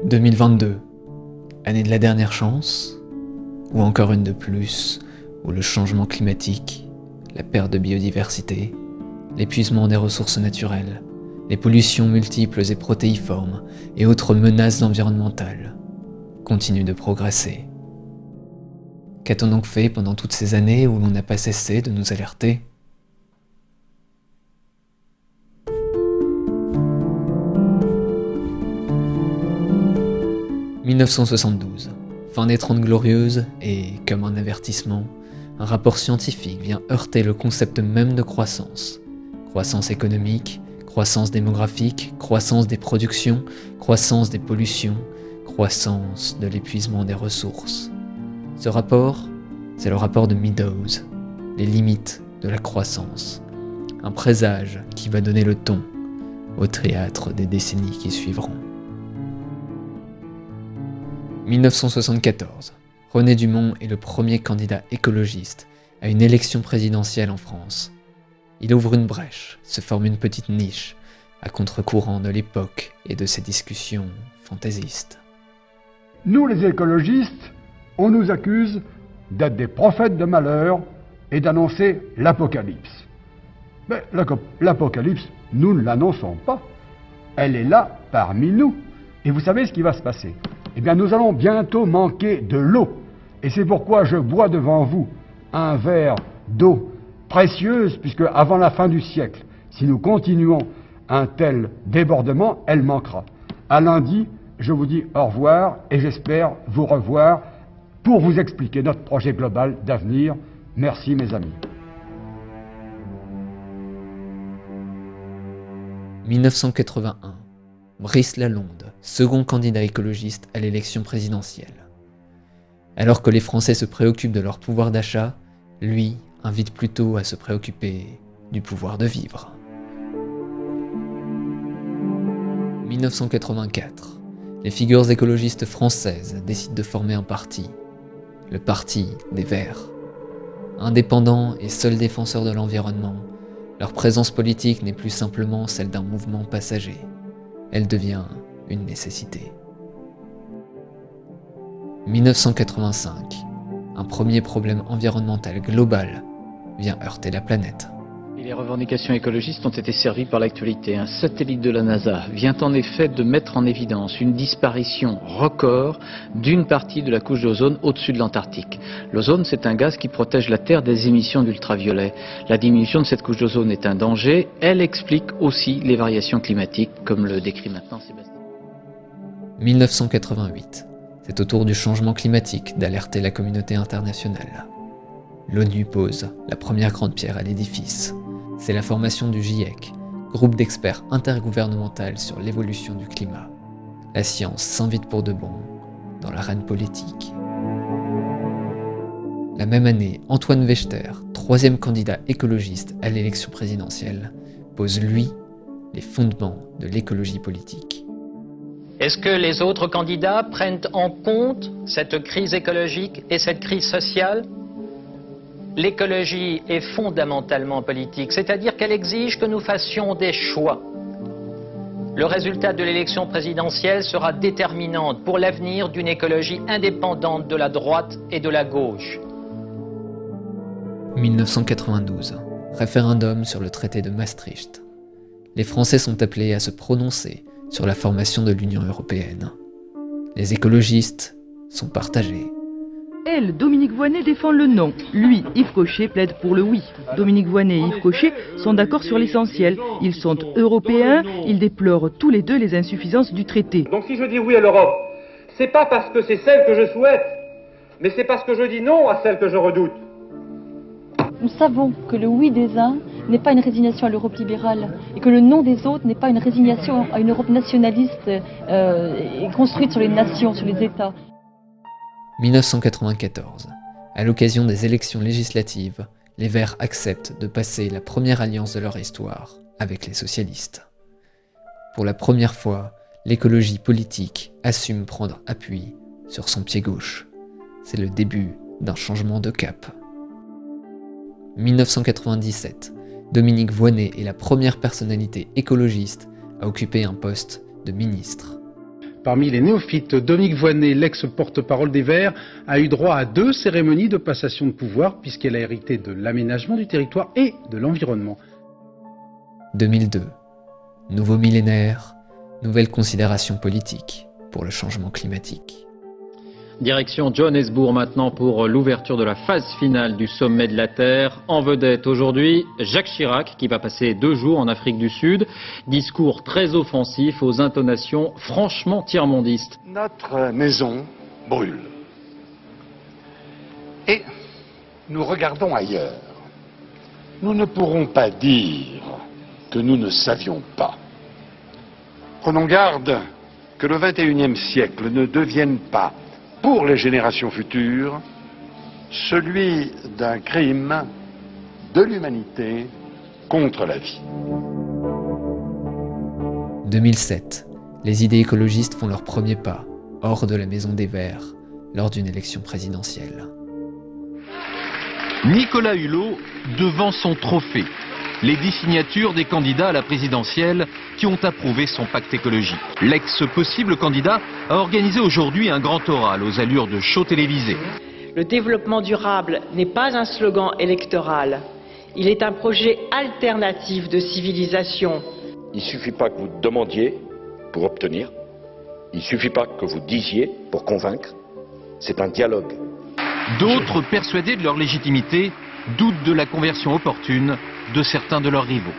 2022, année de la dernière chance, ou encore une de plus, où le changement climatique, la perte de biodiversité, l'épuisement des ressources naturelles, les pollutions multiples et protéiformes et autres menaces environnementales continuent de progresser. Qu'a-t-on donc fait pendant toutes ces années où l'on n'a pas cessé de nous alerter ? « 1972, fin des 30 Glorieuses et, comme un avertissement, un rapport scientifique vient heurter le concept même de croissance. Croissance économique, croissance démographique, croissance des productions, croissance des pollutions, croissance de l'épuisement des ressources. Ce rapport, c'est le rapport de Meadows, les limites de la croissance. Un présage qui va donner le ton au théâtre des décennies qui suivront. 1974, René Dumont est le premier candidat écologiste à une élection présidentielle en France. Il ouvre une brèche, se forme une petite niche, à contre-courant de l'époque et de ses discussions fantaisistes. Nous les écologistes, on nous accuse d'être des prophètes de malheur et d'annoncer l'apocalypse. Mais l'apocalypse, nous ne l'annonçons pas. Elle est là parmi nous. Et vous savez ce qui va se passer ? Eh bien, nous allons bientôt manquer de l'eau. Et c'est pourquoi je bois devant vous un verre d'eau précieuse, puisque avant la fin du siècle, si nous continuons un tel débordement, elle manquera. À lundi, je vous dis au revoir et j'espère vous revoir pour vous expliquer notre projet global d'avenir. Merci mes amis. 1981. Brice Lalonde, second candidat écologiste à l'élection présidentielle. Alors que les Français se préoccupent de leur pouvoir d'achat, lui invite plutôt à se préoccuper du pouvoir de vivre. 1984. Les figures écologistes françaises décident de former un parti, le Parti des Verts. Indépendants et seuls défenseurs de l'environnement, leur présence politique n'est plus simplement celle d'un mouvement passager. Elle devient une nécessité. 1985. Un premier problème environnemental global vient heurter la planète. Et les revendications écologistes ont été servies par l'actualité. Un satellite de la NASA vient en effet de mettre en évidence une disparition record d'une partie de la couche d'ozone au-dessus de l'Antarctique. L'ozone, c'est un gaz qui protège la Terre des émissions d'ultraviolets. La diminution de cette couche d'ozone est un danger. Elle explique aussi les variations climatiques, comme le décrit maintenant Sébastien. 1988. C'est au tour du changement climatique d'alerter la communauté internationale. L'ONU pose la première grande pierre à l'édifice. C'est la formation du GIEC, groupe d'experts intergouvernemental sur l'évolution du climat. La science s'invite pour de bon dans l'arène politique. La même année, Antoine Wechter, troisième candidat écologiste à l'élection présidentielle, pose lui les fondements de l'écologie politique. Est-ce que les autres candidats prennent en compte cette crise écologique et cette crise sociale ? L'écologie est fondamentalement politique, c'est-à-dire qu'elle exige que nous fassions des choix. Le résultat de l'élection présidentielle sera déterminant pour l'avenir d'une écologie indépendante de la droite et de la gauche. 1992. Référendum sur le traité de Maastricht. Les Français sont appelés à se prononcer sur la formation de l'Union européenne. Les écologistes sont partagés. Elle, Dominique Voynet, défend le non. Lui, Yves Cochet, plaide pour le oui. Dominique Voynet et Yves Cochet sont d'accord sur l'essentiel. Ils sont européens, ils déplorent tous les deux les insuffisances du traité. Donc si je dis oui à l'Europe, c'est pas parce que c'est celle que je souhaite, mais c'est parce que je dis non à celle que je redoute. Nous savons que le oui des uns n'est pas une résignation à l'Europe libérale et que le non des autres n'est pas une résignation à une Europe nationaliste et construite sur les nations, sur les États. 1994. À l'occasion des élections législatives, les Verts acceptent de passer la première alliance de leur histoire avec les socialistes. Pour la première fois, l'écologie politique assume prendre appui sur son pied gauche. C'est le début d'un changement de cap. 1997. Dominique Voynet est la première personnalité écologiste à occuper un poste de ministre. Parmi les néophytes, Dominique Voynet, l'ex-porte-parole des Verts, a eu droit à 2 cérémonies de passation de pouvoir puisqu'elle a hérité de l'aménagement du territoire et de l'environnement. 2002. Nouveau millénaire, nouvelle considération politique pour le changement climatique. Direction Johannesburg maintenant pour l'ouverture de la phase finale du sommet de la Terre. En vedette aujourd'hui, Jacques Chirac qui va passer 2 jours en Afrique du Sud. Discours très offensif aux intonations franchement tiers-mondistes. Notre maison brûle. Et nous regardons ailleurs. Nous ne pourrons pas dire que nous ne savions pas. Prenons garde que le XXIe siècle ne devienne pas, pour les générations futures, celui d'un crime de l'humanité contre la vie. 2007. Les idées écologistes font leur premier pas, hors de la Maison des Verts, lors d'une élection présidentielle. Nicolas Hulot devant son trophée. Les 10 signatures des candidats à la présidentielle qui ont approuvé son pacte écologique. L'ex-possible candidat a organisé aujourd'hui un grand oral aux allures de show télévisé. Le développement durable n'est pas un slogan électoral. Il est un projet alternatif de civilisation. Il ne suffit pas que vous demandiez pour obtenir. Il ne suffit pas que vous disiez pour convaincre. C'est un dialogue. D'autres, persuadés de leur légitimité, doutent de la conversion opportune de certains de leurs rivaux.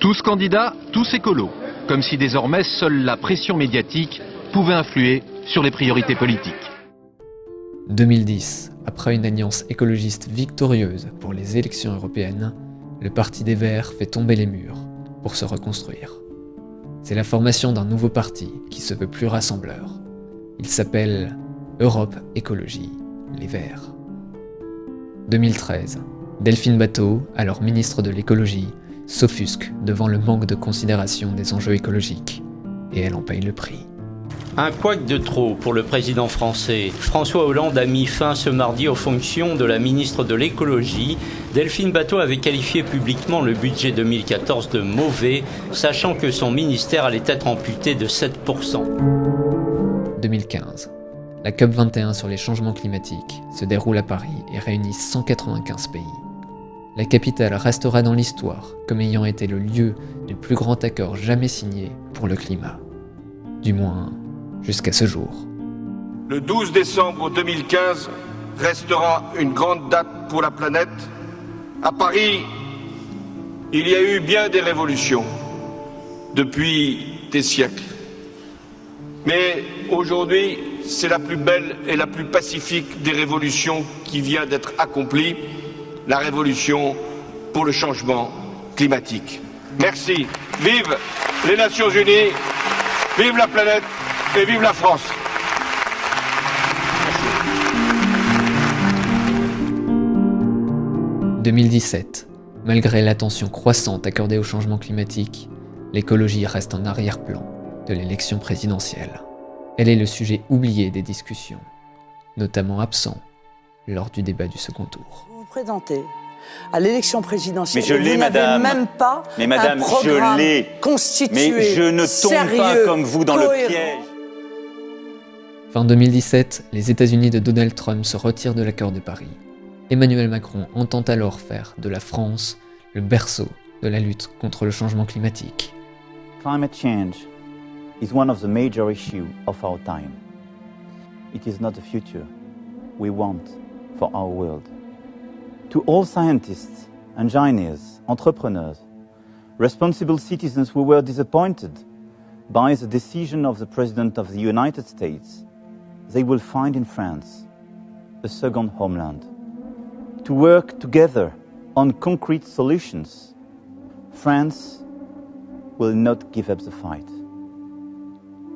Tous candidats, tous écolos, comme si désormais seule la pression médiatique pouvait influer sur les priorités politiques. 2010, après une alliance écologiste victorieuse pour les élections européennes, le Parti des Verts fait tomber les murs pour se reconstruire. C'est la formation d'un nouveau parti qui se veut plus rassembleur. Il s'appelle Europe Écologie, les Verts. 2013, Delphine Batho, alors ministre de l'écologie, s'offusque devant le manque de considération des enjeux écologiques, et elle en paye le prix. Un couac de trop pour le président français. François Hollande a mis fin ce mardi aux fonctions de la ministre de l'écologie. Delphine Batho avait qualifié publiquement le budget 2014 de mauvais, sachant que son ministère allait être amputé de 7%. 2015. La COP21 sur les changements climatiques se déroule à Paris et réunit 195 pays. La capitale restera dans l'histoire comme ayant été le lieu du plus grand accord jamais signé pour le climat. Du moins, jusqu'à ce jour. Le 12 décembre 2015 restera une grande date pour la planète. À Paris, il y a eu bien des révolutions depuis des siècles. Mais aujourd'hui, c'est la plus belle et la plus pacifique des révolutions qui vient d'être accomplie, la révolution pour le changement climatique. Merci. Vive les Nations Unies, vive la planète et vive la France. « 2017. Malgré l'attention croissante accordée au changement climatique, l'écologie reste en arrière-plan de l'élection présidentielle. Elle est le sujet oublié des discussions, notamment absent lors du débat du second tour. Vous vous présentez à l'élection présidentielle. Mais je l'ai, madame. Même pas mais madame, un programme je l'ai constitué. Mais je ne tombe sérieux, pas comme vous dans cohérent. le piège. Fin 2017, les États-Unis de Donald Trump se retirent de l'accord de Paris. Emmanuel Macron entend alors faire de la France le berceau de la lutte contre le changement climatique. Climate change is one of the major issues of our time. It is not the future we want for our world. To all scientists, engineers, entrepreneurs, responsible citizens who were disappointed by the decision of the President of the United States, they will find in France a second homeland. To work together on concrete solutions, France will not give up the fight.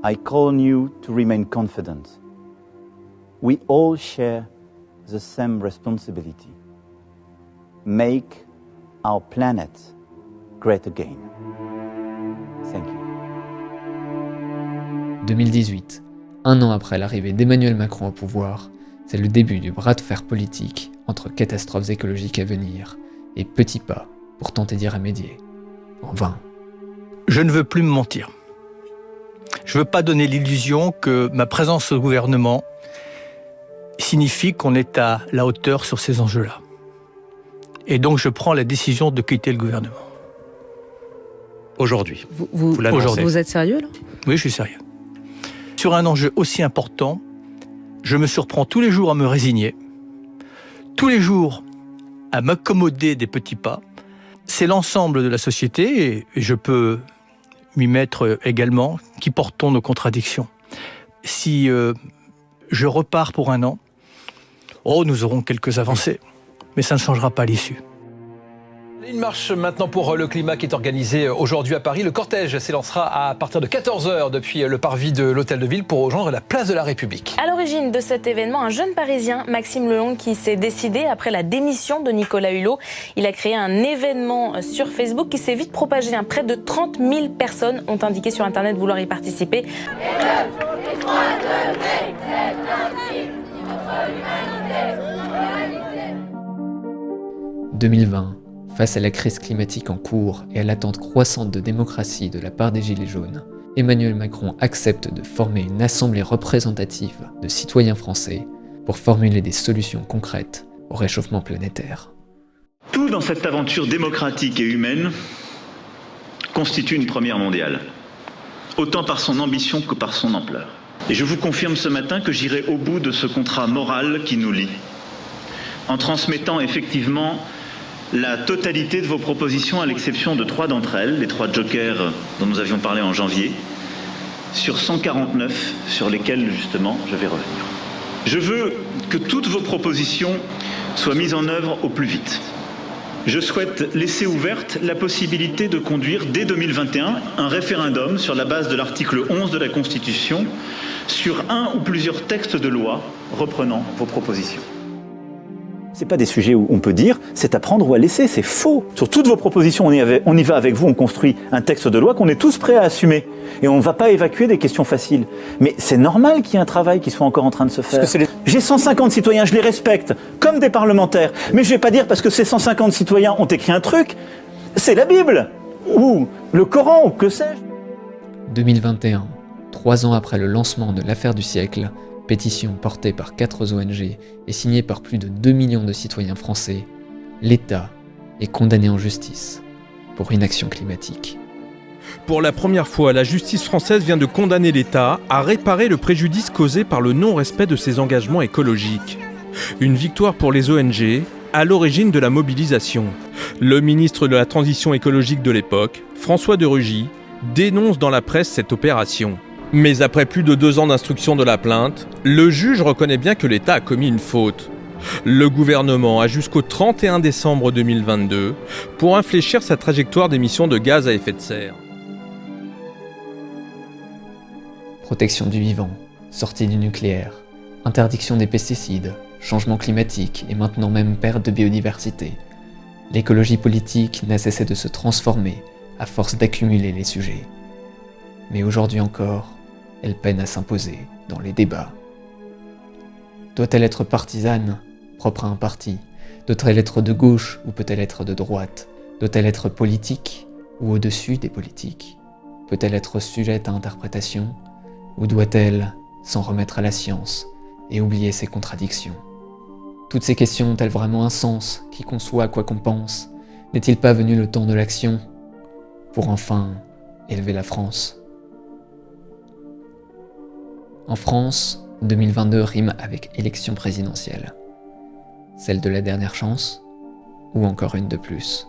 I call on you to remain confident. We all share the same responsibility. Make our planet great again. Thank you. 2018. Un an après l'arrivée d'Emmanuel Macron au pouvoir, c'est le début du bras de fer politique entre catastrophes écologiques à venir et petits pas pour tenter d'y remédier. En vain. Je ne veux plus me mentir. Je ne veux pas donner l'illusion que ma présence au gouvernement signifie qu'on est à la hauteur sur ces enjeux-là. Et donc je prends la décision de quitter le gouvernement. Aujourd'hui. Vous êtes sérieux là ? Oui, je suis sérieux. Sur un enjeu aussi important, je me surprends tous les jours à me résigner, tous les jours à m'accommoder des petits pas. C'est l'ensemble de la société, et je peux m'y mettre également, qui portons nos contradictions. Si je repars pour un an, nous aurons quelques avancées, mais ça ne changera pas l'issue. Une marche maintenant pour le climat qui est organisée aujourd'hui à Paris. Le cortège s'élancera à partir de 14h depuis le parvis de l'Hôtel de Ville pour rejoindre la place de la République. À l'origine de cet événement, un jeune Parisien, Maxime Lelong, qui s'est décidé après la démission de Nicolas Hulot. Il a créé un événement sur Facebook qui s'est vite propagé. Près de 30 000 personnes ont indiqué sur Internet vouloir y participer. 2020. Face à la crise climatique en cours et à l'attente croissante de démocratie de la part des Gilets jaunes, Emmanuel Macron accepte de former une assemblée représentative de citoyens français pour formuler des solutions concrètes au réchauffement planétaire. Tout dans cette aventure démocratique et humaine constitue une première mondiale, autant par son ambition que par son ampleur. Et je vous confirme ce matin que j'irai au bout de ce contrat moral qui nous lie, en transmettant effectivement la totalité de vos propositions, à l'exception de 3 d'entre elles, les 3 jokers dont nous avions parlé en janvier, sur 149 sur lesquels justement je vais revenir. Je veux que toutes vos propositions soient mises en œuvre au plus vite. Je souhaite laisser ouverte la possibilité de conduire dès 2021 un référendum sur la base de l'article 11 de la Constitution sur un ou plusieurs textes de loi reprenant vos propositions. Ce n'est pas des sujets où on peut dire c'est à prendre ou à laisser, c'est faux. Sur toutes vos propositions, on y va avec vous, on construit un texte de loi qu'on est tous prêts à assumer. Et on ne va pas évacuer des questions faciles. Mais c'est normal qu'il y ait un travail qui soit encore en train de se faire. J'ai 150 citoyens, je les respecte, comme des parlementaires. Mais je ne vais pas dire parce que ces 150 citoyens ont écrit un truc, c'est la Bible, ou le Coran, ou que sais-je. 2021, 3 ans après le lancement de l'affaire du siècle, pétition portée par 4 ONG et signée par plus de 2 millions de citoyens français, l'État est condamné en justice pour inaction climatique. Pour la première fois, la justice française vient de condamner l'État à réparer le préjudice causé par le non-respect de ses engagements écologiques. Une victoire pour les ONG, à l'origine de la mobilisation. Le ministre de la Transition écologique de l'époque, François de Rugy, dénonce dans la presse cette opération. Mais après plus de 2 ans d'instruction de la plainte, le juge reconnaît bien que l'État a commis une faute. Le gouvernement a jusqu'au 31 décembre 2022 pour infléchir sa trajectoire d'émissions de gaz à effet de serre. Protection du vivant, sortie du nucléaire, interdiction des pesticides, changement climatique et maintenant même perte de biodiversité. L'écologie politique n'a cessé de se transformer à force d'accumuler les sujets. Mais aujourd'hui encore, elle peine à s'imposer dans les débats. Doit-elle être partisane, propre à un parti? Doit-elle être de gauche ou peut-elle être de droite? Doit-elle être politique ou au-dessus des politiques? Peut-elle être sujette à interprétation ou doit-elle s'en remettre à la science et oublier ses contradictions? Toutes ces questions ont-elles vraiment un sens, qui qu'on soit, quoi qu'on pense? N'est-il pas venu le temps de l'action pour enfin élever la France? En France, 2022 rime avec élection présidentielle. Celle de la dernière chance ou encore une de plus?